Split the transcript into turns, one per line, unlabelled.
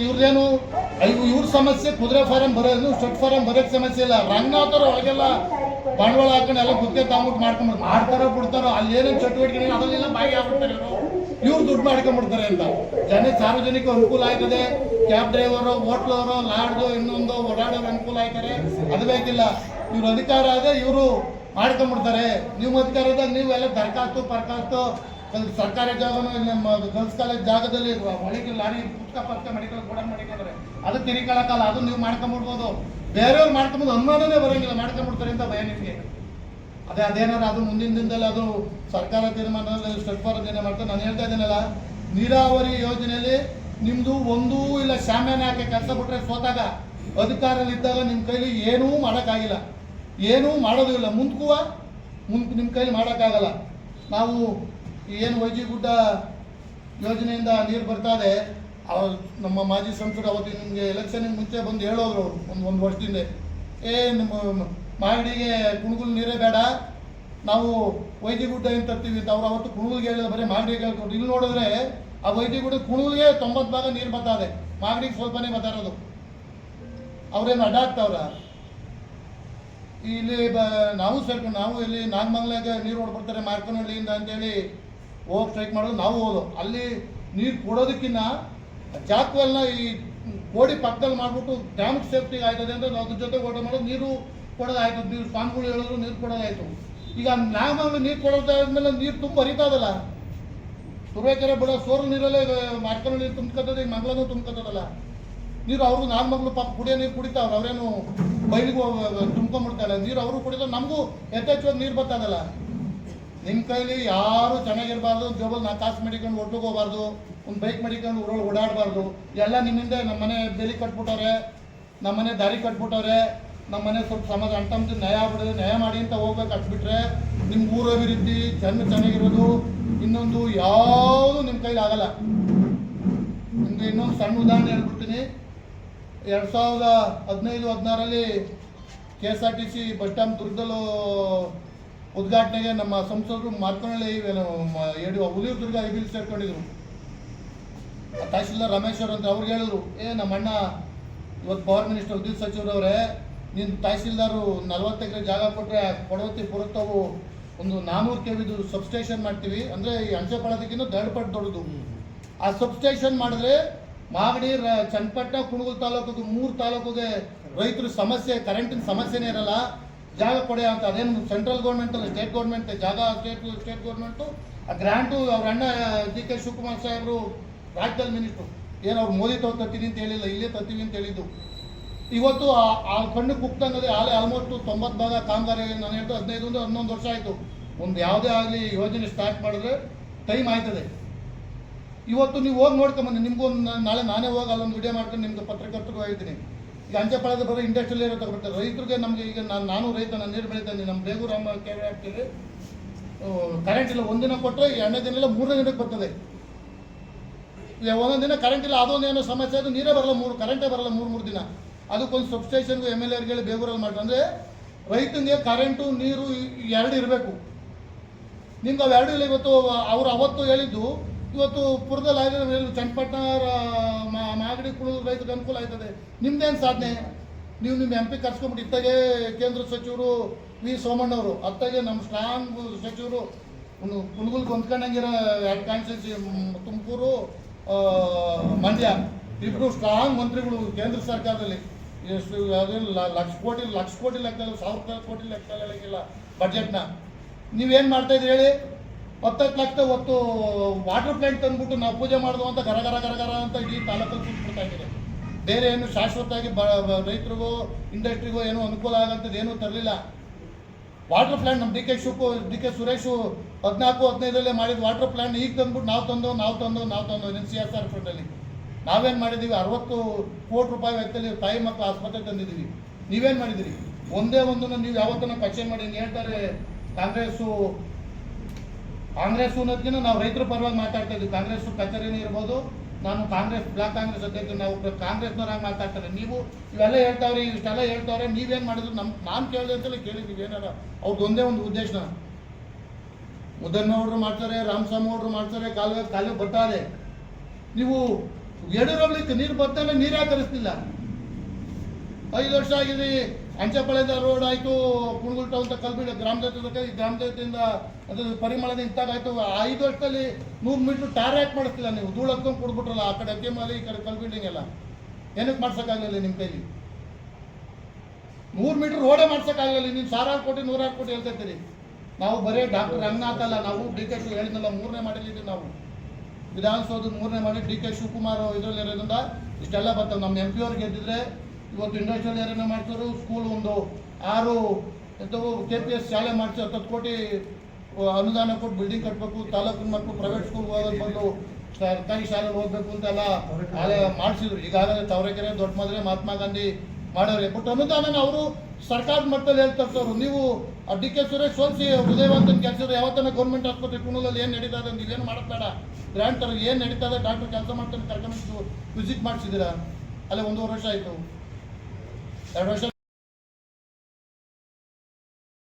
ಇವ್ರದೇನು ಇವ್ರ ಸಮಸ್ಯೆ ಕುದುರೆ ಫಾರಂ ಬರೋದು ಸ್ಟೆಟ್ ಫಾರಂ ಬರೋಕ್ಕೆ ಸಮಸ್ಯೆ ಇಲ್ಲ. ರಂಗನಾಥರು ಅವಾಗೆಲ್ಲ ಬಂಡವಾಳ ಹಾಕೊಂಡು ಎಲ್ಲ ಗುತ್ತಿಗೆ ತಗೊಂಡ್ಬಿಟ್ಟು ಮಾಡ್ತಾರೋ ಬಿಡ್ತಾರೋ ಅಲ್ಲಿ ಏನೇನು ಚಟುವಟಿಕೆ ಅದರಲ್ಲೆಲ್ಲ ಭಾಗಿಯಾಗ್ಬಿಡ್ತಾರೆ ಇವ್ರು ದುಡ್ಡು ಮಾಡ್ಕೊಂಡ್ಬಿಡ್ತಾರೆ ಅಂತ. ಸಾರ್ವಜನಿಕ ಅನುಕೂಲ ಆಯ್ತದೆ. ಕ್ಯಾಬ್ ಡ್ರೈವರು, ಹೋಟ್ಲವರು, ಲಾಡ್ಜು, ಇನ್ನೊಂದು ಓಡಾಡೋರು ಅನುಕೂಲ ಆಯ್ತಾರೆ. ಅದು ಬೇಕಿಲ್ಲ. ಇವ್ರ ಅಧಿಕಾರ ಆದ ಇವರು ಮಾಡ್ಕೊಂಡ್ಬಿಡ್ತಾರೆ. ನೀವು ಅಧಿಕಾರ ಇದ್ದಾಗ ನೀವೆಲ್ಲ ದರ್ಖಾಸ್ತು ಸರ್ಕಾರಿ ಜಾಗನೂ ನಮ್ಮ ಗರ್ಲ್ಸ್ ಕಾಲೇಜ್ ಜಾಗದಲ್ಲಿ ಒಳಗೆ ಲಾರಿ ಪುಸ್ತಕ ಮಾಡಿಕೊಂಡು ಕೂಡ ಮಾಡಿಕೊಂಡ್ರೆ ಅದು ತಿರಿಕೊಳ್ಳೋಕ್ಕಲ್ಲ. ಅದು ನೀವು ಮಾಡ್ಕೊಂಡ್ಬಿಡ್ಬೋದು. ಬೇರೆಯವ್ರು ಮಾಡ್ಕೊಂಬೋದು ಅನುಮಾನನೇ ಬರೋಂಗಿಲ್ಲ. ಮಾಡ್ಕೊಂಡ್ಬಿಡ್ತಾರೆ ಅಂತ ಭಯ ನಿಮಗೆ. ಅದೇನಾದ್ರು ಅದು ಮುಂದಿನ ದಿನದಲ್ಲಿ ಅದು ಸರ್ಕಾರ ತೀರ್ಮಾನದಲ್ಲಿ ಸ್ಟೆಪ್ ಫಾರಂ ಏನೇ ಮಾಡ್ತಾರೆ. ನಾನು ಹೇಳ್ತಾ ಇದ್ದೀನಲ್ಲ, ನೀರಾವರಿ ಯೋಜನೆಯಲ್ಲಿ ನಿಮ್ಮದು ಒಂದೂ ಇಲ್ಲ ಶಾಮ್ಯಾನ ಹಾಕಿ ಕೆಲಸ ಬಿಟ್ಟರೆ ಸೋತಾಗ ಅಧಿಕಾರದಲ್ಲಿದ್ದಾಗ ನಿಮ್ಮ ಕೈಲಿ ಏನೂ ಮಾಡೋಕ್ಕಾಗಿಲ್ಲ, ಏನೂ ಮಾಡೋದು ಇಲ್ಲ. ನಿಮ್ಮ ಕೈಲಿ ಮಾಡೋಕ್ಕಾಗಲ್ಲ. ನಾವು ಏನು ವೈಜಿಗುಡ್ಡ ಯೋಜನೆಯಿಂದ ನೀರು ಬರ್ತಾ ಇದೆ. ನಮ್ಮ ಮಾಜಿ ಸಂಸದರು ಅವತ್ತು ನಿಮಗೆ ಎಲೆಕ್ಷನಿಗೆ ಮುಂಚೆ ಬಂದು ಹೇಳೋದ್ರು ಒಂದು ವರ್ಷದಿಂದ, ನಿಮ್ಮ ಮಾಗಡಿಗೆ ಕುಣಗುಲ್ ನೀರೇ ಬೇಡ, ನಾವು ವೈಜಿಗುಡ್ಡ ಏನು ತರ್ತೀವಿ ಅಂತ. ಅವ್ರು ಅವತ್ತು ಕುಣಗುಲ್ಗೆ ಹೇಳಿದ, ಬರೀ ಮಾಗಡಿಗೆ ಹೇಳ್ಕೊಟ್ಟು. ಇಲ್ಲಿ ನೋಡಿದ್ರೆ ಆ ವೈಜಿಗುಡ್ಡ ಕುಣಗುಲ್ಗೆ 90 ಭಾಗ ನೀರು ಬರ್ತಾ ಇದೆ, ಮಾಗಡಿಗೆ ಸ್ವಲ್ಪನೇ ಬರ್ತಾ ಇರೋದು. ಅವ್ರೇನು ಅಡ್ಡಾಗ್ತಾವ್ರ ಇಲ್ಲಿ ನಾವು ಸೇರ್ಕೊಂಡು ನಾವು ಇಲ್ಲಿ ನಾಗಮಂಗಲಾಗೆ ನೀರು ಹೊಡ್ಬಿಡ್ತಾರೆ ಮಾರ್ಕನಹಳ್ಳಿಯಿಂದ ಅಂತೇಳಿ ಹೋಗಿ ಸ್ಟ್ರೈಕ್ ಮಾಡೋದು. ನಾವು ಹೋದು ಅಲ್ಲಿ ನೀರು ಕೊಡೋದಕ್ಕಿಂತ ಜಾಕ್ವೆಲ್ನ ಈ ಕೋಡಿ ಪಕ್ಕದಲ್ಲಿ ಮಾಡಿಬಿಟ್ಟು ಡ್ಯಾಮ್ಗೆ ಸೇಫ್ಟಿಗೆ ಆಯ್ತದೆ ಅಂದರೆ ನಾವು ಅದ್ರ ಜೊತೆ ಓಟ ಮಾಡೋದು, ನೀರು ಕೊಡೋದಾಯ್ತು. ನೀವು ಸ್ವಾಮಿಗಳು ಹೇಳಿದ್ರು ನೀರು ಕೊಡೋದಾಯ್ತು. ಈಗ ನಾಗಮಂಗಲ ನೀರು ಕೊಡೋದಾದ್ಮೇಲೆ ನೀರು ತುಂಬ ಹರಿತಾದಲ್ಲ, ತುರುವೇಕೆರೆ ಬಿಡೋ ಸೋರು ನೀರಲ್ಲೇ ಮಾರ್ಕನಹಳ್ಳಿ ನೀರು ತುಂಬ್ಕೊತದೆ, ಈಗ ಮಂಗಳನೂ ತುಂಬ್ಕೊತದಲ್ಲ ನೀರು. ಅವರು ನಾಗಮಂಗಲ ಪಾಪ ಕುಡಿಯೋ ನೀರು ಕುಡಿತಾವ್ರು, ಅವರೇನು ಬಯಲಿಗೆ ತುಂಬ್ಕೊಂಡ್ಬಿಡ್ತಾಯಿಲ್ಲ ನೀರು. ಅವರು ಕುಡಿದ್ರೆ ನಮಗೂ ಯಥೇಚ್ಛವಾಗಿ ನೀರು ಬರ್ತಾದಲ್ಲ. ನಿಮ್ಮ ಕೈಲಿ ಯಾರು ಚೆನ್ನಾಗಿರಬಾರ್ದು, ಜೋಬಲ್ 4 ಕಾಸು ಮಡಿಕೊಂಡು ಒಟ್ಟಿಗೆ ಹೋಗಬಾರ್ದು, ಒಂದು ಬೈಕ್ ಮಡಿಕೊಂಡು ಊರೊಳಗೆ ಓಡಾಡಬಾರ್ದು. ಎಲ್ಲ ನಿಮ್ಮಿಂದ ನಮ್ಮ ಮನೆ ಬೇಲಿ ಕಟ್ಬಿಟ್ಟವ್ರೆ, ನಮ್ಮ ಮನೆ ದಾರಿ ಕಟ್ಬಿಟ್ಟವ್ರೆ, ನಮ್ಮ ಮನೆ ಸ್ವಲ್ಪ ಸಮಾಜ ಅಂಟಂತ ನ್ಯಾಯ ಮಾಡಿ ಅಂತ ಹೋಗ್ಬೇಕು. ಹತ್ಬಿಟ್ರೆ ನಿಮ್ಮ ಊರ ಅಭಿವೃದ್ಧಿ, ಜನ ಚೆನ್ನಾಗಿರೋದು ಇನ್ನೊಂದು ಯಾವುದು ನಿಮ್ಮ ಕೈಲಿ ಆಗಲ್ಲ. ನಿಮಗೆ ಇನ್ನೊಂದು ಸಣ್ಣ ಉದಾಹರಣೆ ಹೇಳ್ಬಿಡ್ತೀನಿ. 2015-16ರಲ್ಲಿ KSRTC ಬಸ್ ಸ್ಟ್ಯಾಂಡ್ ದುರ್ಗದಲ್ಲೂ ಉದ್ಘಾಟನೆಗೆ ನಮ್ಮ ಸಂಸದರು ಮಾರ್ಕನಹಳ್ಳಿ ಹುಲಿಯೂರು ದುರ್ಗ ಐಬಿಲ್ ಸೇರ್ಕೊಂಡಿದ್ರು. ತಹಶೀಲ್ದಾರ್ ರಮೇಶ್ವರ್ ಅಂತ ಅವ್ರಿಗೆ ಹೇಳಿದ್ರು, ನಮ್ಮ ಅಣ್ಣ ಇವತ್ತು ಪವರ್ ಮಿನಿಸ್ಟರ್ ಉದ್ಯೋಗ ಸಚಿವರವರೇ, ನೀನು ತಹಶೀಲ್ದಾರು 40 ಎಕರೆ ಜಾಗ ಕೊಟ್ಟರೆ ಕೊಡವತ್ತಿ ಪುರತ್ತವು ಒಂದು 400 KVದು ಸಬ್ಸ್ಟೇಷನ್ ಮಾಡ್ತೀವಿ, ಅಂದರೆ ಈ ಅಂಚೆಪಾಳ್ಯದಕ್ಕಿಂತ 2 ಪಟ್ಟು ದೊಡ್ಡದು. ಆ ಸಬ್ಸ್ಟೇಷನ್ ಮಾಡಿದ್ರೆ ಮಾಗಡಿ, ಚನ್ನಪಟ್ಟಣ, ಕುಣಗುಲ್ ತಾಲೂಕಿಗೆ 3 ತಾಲೂಕಿಗೆ ರೈತರ ಸಮಸ್ಯೆ, ಕರೆಂಟಿನ ಸಮಸ್ಯೆನೇ ಇರಲ್ಲ. ಜಾಗ ಕೊಡೆ ಅಂತ. ಅದೇನು ಸೆಂಟ್ರಲ್ ಗೌರ್ಮೆಂಟ್ ಅಲ್ಲ, ಸ್ಟೇಟ್ ಗೌರ್ಮೆಂಟ್ ಜಾಗ. ಸ್ಟೇಟ್ ಗೌರ್ಮೆಂಟು ಆ ಗ್ರ್ಯಾಂಟು ಅವ್ರ ಅಣ್ಣ DK ಶಿವಕುಮಾರ್ ಸಾಹೇಬರು ರಾಜ್ಯದಲ್ಲಿ ಮಿನಿಸ್ಟ್ರು, ಏನು ಅವ್ರು ಮೋದಿ ತರ್ತೀನಿ ಅಂತ ಹೇಳಿಲ್ಲ, ಇಲ್ಲೇ ತರ್ತೀವಿ ಅಂತ ಹೇಳಿದ್ದು. ಇವತ್ತು ಆ ಕಣ್ಣು ಕುಕ್ತಂಗದೆ ಆಲ್ಮೋಸ್ಟ್ 90 ಭಾಗ ಕಾಮಗಾರಿ. ನಾನು ಹೇಳ್ತು 15-11 ವರ್ಷ ಆಯಿತು. ಒಂದು ಯಾವುದೇ ಆಗಲಿ ಯೋಜನೆ ಸ್ಟಾರ್ಟ್ ಮಾಡಿದ್ರೆ ಟೈಮ್ ಆಯ್ತದೆ. ಇವತ್ತು ನೀವು ಹೋಗಿ ನೋಡ್ಕೊಂಬನ್ನಿ. ನಿಮ್ಗೊಂದು ನಾಳೆ ನಾನೇ ಹೋಗಿ ಅಲ್ಲೊಂದು ವಿಡಿಯೋ ಮಾಡ್ಕೊಂಡು ನಿಮ್ಗೆ ಪತ್ರಕರ್ತರಿಗೂ ಹೇಳ್ತೀನಿ. ಈಗ ಅಂಚೆಪಾಳ್ಯದ ಬರೋ ಇಂಡಸ್ಟ್ರಿಯಲ್ ಏರಿಯಾ ತಗೊಳ್ತಾರೆ. ರೈತರಿಗೆ ನಮಗೆ ಈಗ ನಾನು ರೈತ, ನಾನು ನೀರು ಬೆಳೀತಾನೆ. ನಮ್ಮ ಬೇಗೂರಾಮ ಕೆರೆ ಹಾಕ್ತೀವಿ, ಕರೆಂಟ್ ಇಲ್ಲ. ಒಂದಿನ ಕೊಟ್ಟರೆ 2ನೇ ದಿನ ಇಲ್ಲ, 3ನೇ ದಿನಕ್ಕೆ ಬರ್ತದೆ. ಒಂದೊಂದು ದಿನ ಕರೆಂಟ್ ಇಲ್ಲ, ಅದೊಂದು ಏನೋ ಸಮಸ್ಯೆ ಅದು ನೀರೇ ಬರಲ್ಲ, ಕರೆಂಟೇ ಬರಲ್ಲ 3 ದಿನ. ಅದಕ್ಕೊಂದು ಸಬ್ಸ್ಟೇಷನ್ಗೂ MLA ಬೇಗೂರಲ್ಲಿ ಮಾಡ್ತಾರೆ. ಅಂದರೆ ರೈತನಿಗೆ ಕರೆಂಟು ನೀರು 2 ಇರಬೇಕು. ನಿಮ್ಗೆ ಅವು 2 ಇಲ್ಲ. ಇವತ್ತು ಅವರು ಅವತ್ತು ಹೇಳಿದ್ದು ಇವತ್ತು ಪುರದಲ್ಲಿ ಆಗಿದೆ, ಚನ್ನಪಟ್ಟಣ, ಮಾಗಡಿ, ಕುಳೂರು ರೈತರಿಗೆ ಅನುಕೂಲ ಆಯ್ತದೆ. ನಿಮ್ದೇನು ಸಾಧನೆ? ನೀವು ನಿಮ್ಮ MP ಕರ್ಸ್ಕೊಂಬಿಟ್ಟು ಇತ್ತಾಗೆ ಕೇಂದ್ರ ಸಚಿವರು V ಸೋಮಣ್ಣವರು, ಅತ್ತಾಗೆ ನಮ್ಮ ಸ್ಟ್ರಾಂಗ್ ಸಚಿವರು ಕುಣಗುಲ್ಗೆ ಹೊಂದ್ಕೊಂಡಂಗಿರೋ 2 ಕಾನ್ಸ್ಟಿಟ್ಯೂನ್ಸಿ, ತುಮಕೂರು, ಮಂಡ್ಯ, ಇಬ್ಬರು ಸ್ಟ್ರಾಂಗ್ ಮಂತ್ರಿಗಳು ಕೇಂದ್ರ ಸರ್ಕಾರದಲ್ಲಿ. ಎಷ್ಟು ಅದೇನು ಲಕ್ಷ ಕೋಟಿ ಲೆಕ್ಕದಲ್ಲಿ, 1000 ಕೋಟಿ ಲೆಕ್ಕದಲ್ಲಿಲ್ಲ ಬಜೆಟ್ನ. ನೀವೇನು ಮಾಡ್ತಾಯಿದ್ರಿ ಹೇಳಿ? 10 ಲಕ್ಷ ಹೊತ್ತು ವಾಟರ್ ಪ್ಲಾಂಟ್ ತಂದ್ಬಿಟ್ಟು ನಾವು ಪೂಜೆ ಮಾಡಿದ್ವು ಅಂತ ಗರ ಅಂತ ಇಡೀ ತಾಲೂಕಲ್ಲಿ ಕೂತ್ಬಿಡ್ತಾ ಇದ್ದೀರಿ. ಬೇರೆ ಏನು ಶಾಶ್ವತವಾಗಿ ರೈತರಿಗೂ ಇಂಡಸ್ಟ್ರಿಗೂ ಏನೂ ಅನುಕೂಲ ಆಗೋಂಥದ್ದು ಏನೂ ತರಲಿಲ್ಲ. ವಾಟರ್ ಪ್ಲಾಂಟ್ ನಮ್ಮ DK ಸುರೇಶು 14-15ರಲ್ಲೇ ಮಾಡಿದ ವಾಟರ್ ಪ್ಲಾಂಟ್ ಈಗ ತಂದ್ಬಿಟ್ಟು ನಾವು ತಂದು CSR ಫಂಡಲ್ಲಿ ನಾವೇನು ಮಾಡಿದ್ದೀವಿ? 60 ಕೋಟಿ ರೂಪಾಯಿ ವೆಚ್ಚದಲ್ಲಿ ತಾಯಿ ಮಕ್ಕಳು ಆಸ್ಪತ್ರೆ ತಂದಿದ್ದೀವಿ. ನೀವೇನು ಮಾಡಿದ್ದೀರಿ? ಒಂದೇ ಒಂದನ್ನು ನೀವು ಯಾವತ್ತೂ ಕಚೇರಿ ಮಾಡಿ ಹೇಳ್ತಾರೆ. ಕಾಂಗ್ರೆಸ್ಸು ಅನ್ನೋದಕ್ಕಿಂತ ನಾವು ರೈತರ ಪರವಾಗಿ ಮಾತಾಡ್ತಾ ಇದ್ದೀವಿ. ಕಾಂಗ್ರೆಸ್ ಕಚೇರಿನೇ ಇರ್ಬೋದು, ನಾನು ಬ್ಲಾಕ್ ಕಾಂಗ್ರೆಸ್ ಅಧ್ಯಕ್ಷ, ನಾವು ಕಾಂಗ್ರೆಸ್ನವರಾಗಿ ಮಾತಾಡ್ತಾರೆ. ನೀವು ಇವೆಲ್ಲ ಹೇಳ್ತಾವ್ರಿ, ಇಷ್ಟೆಲ್ಲ ಹೇಳ್ತಾವ್ರೆ, ನೀವೇನು ಮಾಡಿದ್ರು? ನಾನು ಕೇಳಿದೆ ಅಂತಲೇ ಕೇಳಿದ್ದೀವಿ. ಏನಾರ ಅವ್ರದ್ದು ಒಂದೇ ಒಂದು ಉದ್ದೇಶನ, ಮುದ್ದಣ್ಣವ್ರು ಮಾಡ್ತಾರೆ, ರಾಮಸ್ವಾಮಿ ಅವರು ಮಾಡ್ತಾರೆ, ಕಾಲುವೆ ಬರ್ತಾ ಇದೆ. ನೀವು ಯಡಿಯೂರಪ್ಪಳಿಗೆ ನೀರು ಬರ್ತಾನೆ ನೀರು ಯಾಕೆ ಹರಿಸ್ತಿಲ್ಲ? 5 ವರ್ಷ ಆಗಿದೆ. ಅಂಚೆಪಾಳ್ಯದ ರೋಡ್ ಆಯಿತು, ಕುಣಗುಲ್ ಟೌನ್ ಕಲ್ಬಿಡ ಗ್ರಾಮದೇವತೆಯಿಂದ ಅದು ಪರಿಮಳದ ಇಂತಾಗಾಯ್ತು. 5 ವರ್ಷದಲ್ಲಿ 100 ಮೀಟ್ರ್ ಟಾರ್ ಯಾಕೆ ಮಾಡಿಸ್ತಿಲ್ಲ ನೀವು? ಧೂಳು ಹತ್ಕೊಂಡು ಕೊಡ್ಬಿಟ್ರಲ್ಲ, ಆ ಕಡೆ ಅಕ್ಕೆಮಾಲಿ, ಈ ಕಡೆ ಕಲ್ ಬಿಲ್ಡಿಂಗ್ ಎಲ್ಲ. ಏನಕ್ಕೆ ಮಾಡ್ಸೋಕ್ಕಾಗಲಿಲ್ಲ ನಿಮ್ಮ ಕೈಲಿ? 100 ಮೀಟ್ರ್ ರೋಡೇ ಮಾಡ್ಸೋಕ್ಕಾಗಲಿಲ್ಲ. ನೀವು 1000 ಕೋಟಿ 100 ಕೋಟಿ ಹೇಳ್ತಿರ್ತೀರಿ. ನಾವು ಬರೀ ಡಾಕ್ಟರ್ ರಂಗನಾಥ್ ಅಲ್ಲ, ನಾವು ಡಿ ಕೆ ಶಿವ್ ಹೇಳಿದ್ನಲ್ಲ, 3ನೇ ಮಾಡಿದ್ದೀವಿ ನಾವು. ವಿಧಾನಸೌಧದ 3ನೇ ಮಾಡಿ ಡಿ ಕೆ ಶಿವಕುಮಾರ್ ಇದರಲ್ಲಿ ಇರೋದ್ರಿಂದ ಇಷ್ಟೆಲ್ಲ ಬರ್ತವೆ. ನಮ್ಮ MP ಅವ್ರಿಗೆ ಗೆದ್ದಿದ್ರೆ ಇವತ್ತು ಇಂಡಸ್ಟ್ರಿಯಲ್ ಏರಿಯಾನ ಮಾಡ್ಸೋರು, ಸ್ಕೂಲ್ ಒಂದು 6 ಎಂಥವು KPS ಶಾಲೆ ಮಾಡಿಸಿ 10 ಕೋಟಿ ಅನುದಾನ ಕೊಟ್ಟು ಬಿಲ್ಡಿಂಗ್ ಕಟ್ಟಬೇಕು. ತಾಲೂಕಿನ ಮಕ್ಕಳು ಪ್ರೈವೇಟ್ ಸ್ಕೂಲ್ ಹೋಗೋದು ಬಂದು ಸರ್ಕಾರಿ ಶಾಲೆಗೆ ಹೋಗ್ಬೇಕು ಅಂತೆಲ್ಲ ಮಾಡಿಸಿದ್ರು. ಈಗಾಗಲೇ ತಾವರೆಕೆರೆ, ದೊಡ್ಡ ಮದುವೆ, ಮಹಾತ್ಮ ಗಾಂಧಿ ಮಾಡೋರೆ. ಬಟ್ ಅನುದಾನ ಅವರು ಸರ್ಕಾರದ ಮಟ್ಟದಲ್ಲಿ ಹೇಳ್ತಿರ್ತಾರೆ. ನೀವು ಡಿ ಕೆ ಸುರೇಶ್ ಸೋಲಿಸಿ ಉದಯವಂತನ ಕೆಲಸ ಯಾವತ್ತನ ಗೌರ್ಮೆಂಟ್ ಆಸ್ಪತ್ರೆ ಕುಣದಲ್ಲಿ ಏನು ನಡೀತಾ ಇದೆ ಅಂತ ಇಲ್ಲೇನು ಮಾಡೋದು ಬೇಡ. ಗ್ರ್ಯಾಂಡ್ ಥರ ಏನು ನಡೀತಾ ಇದೆ, ಡಾಕ್ಟರ್ ಕೆಲಸ ಮಾಡ್ತಾನೆ ಕರ್ಕೊಂಡು ವಿಸಿಟ್ ಮಾಡಿಸಿದ್ದೀರಾ? ಅಲ್ಲೇ 1.5 ವರ್ಷ ಆಯಿತು, 2 ವರ್ಷ